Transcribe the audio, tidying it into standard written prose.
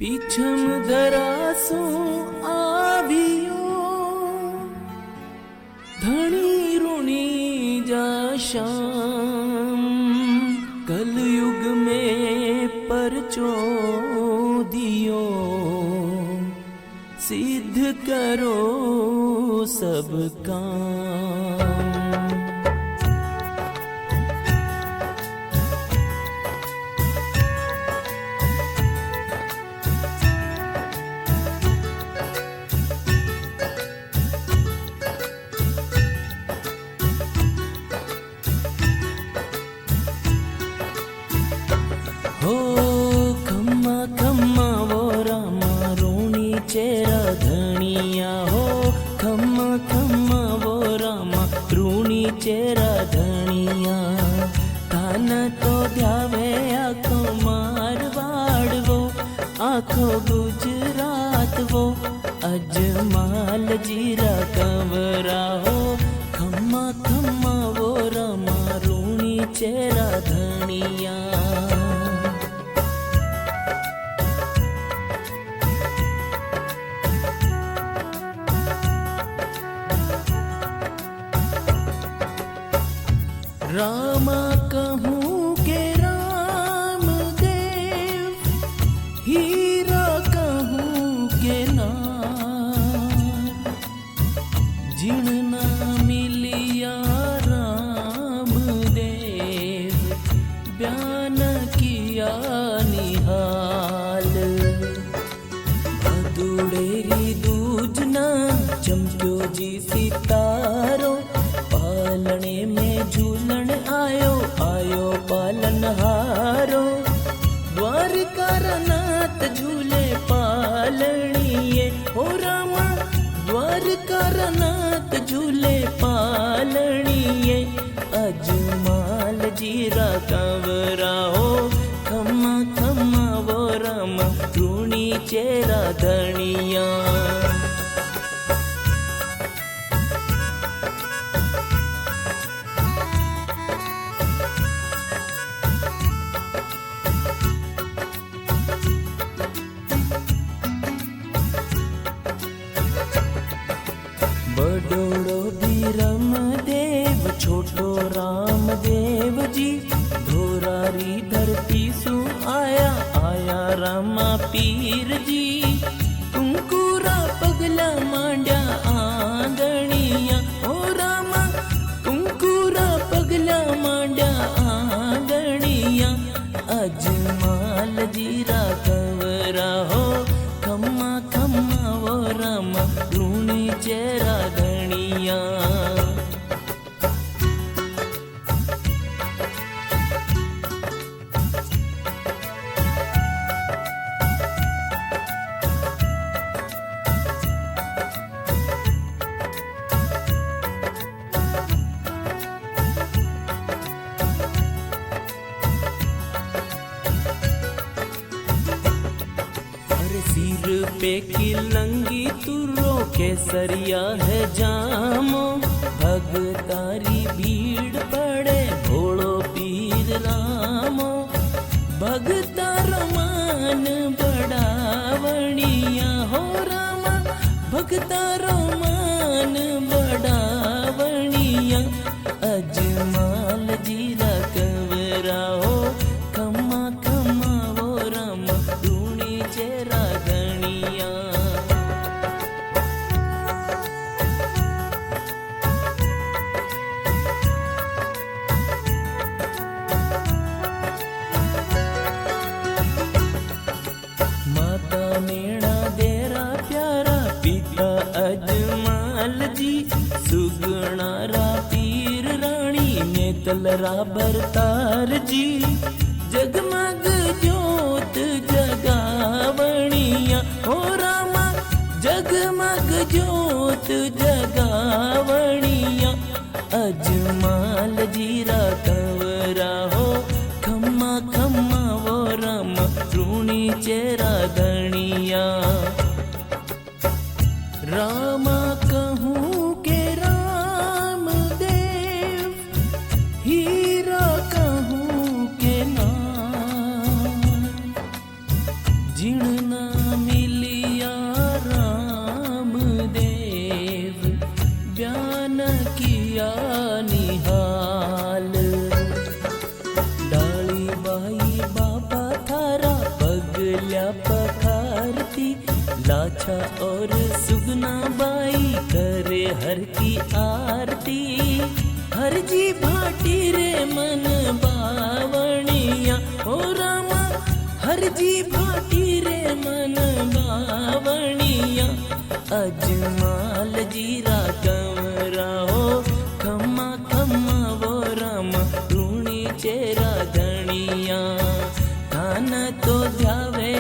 पीछम धरासो आवियो धनी ऋणी जाशाम कलयुग में परचो दियो सिद्ध करो सब काम। हो खम्मा खम्मा वो रामा रोणी चेरा धनिया हो खम्मा खम्मा वो रामा रोणी चेरा धनिया कान तो ध्यावे आखो मारवाड़ वो आखो गुजरात वो अजमाल जीरा कंवरा हो खम्मा खम्मा वो रामा रोणी चेरा धनिया। रामा कहूँ के राम देव हीरा कहूँ के नार जिन ना मिलिया राम देव बयान किया निहाल भदुड़ेरी दूजना चमक्यो जी सितारो पालने में झूलन आयो आयो पालन हारो द्वारका नाथ झूले पालनिए हो रामा द्वारका नाथ झूले पालनिए अजमाल जीरा कंवरा हो खम्मा खम्मा वो रामा ऋणी चेरा धनिया। बड़ोड़ो बीरम देव छोटो राम देव जी धोरारी धरती सु आया आया रामा पीर जी कुंकुरा पगला मांड्या आंगणिया ओ रामा कुंकुरा पगला मांड्या आंगणिया अजमाल जीरा कंवरा हो खम्मा खम्मा वो रामा ऋणी चेरा धनिया। सिर पे की लंगी तुरो केसरिया है जामो भगतारी भीड़ पड़े भोड़ो पीर रामो भगता रमान बड़ावणिया हो रामा भगता रमान बड़ावणिया अजमाल जीरा कंवरा हो खम्मा खम्मा वो रामा ऋणी चेरा धनिया। माता मेणा देरा प्यारा पिता अजमाल जी सुगणारा पीर रानी नेतलरा भरतार जी जगमग ज्योत जगावणिया हो रामा जगमग ज्योत जगावणिया अजमाल जीरा कंवरा हो खम्मा खम्मा वो रामा ऋणी चेरा धनिया। रामा कहूँ के राम देव हीरा कहूँ के नार जिणना मिलिया राम देव, बयान किया निहाल। डाली बाई बाबा थारा पगल्या पखारती, लाछा और सुगना बाई करे हर की आरती। हर जी भाटी रे मन बावणिया, ओ रामा हर जी भाटी रे मन बावणिया। अजमाल जीरा कंवरा हो, खम्मा खम्मा वो रामा लूणी चेरा धणिया। थान तो ध्यावे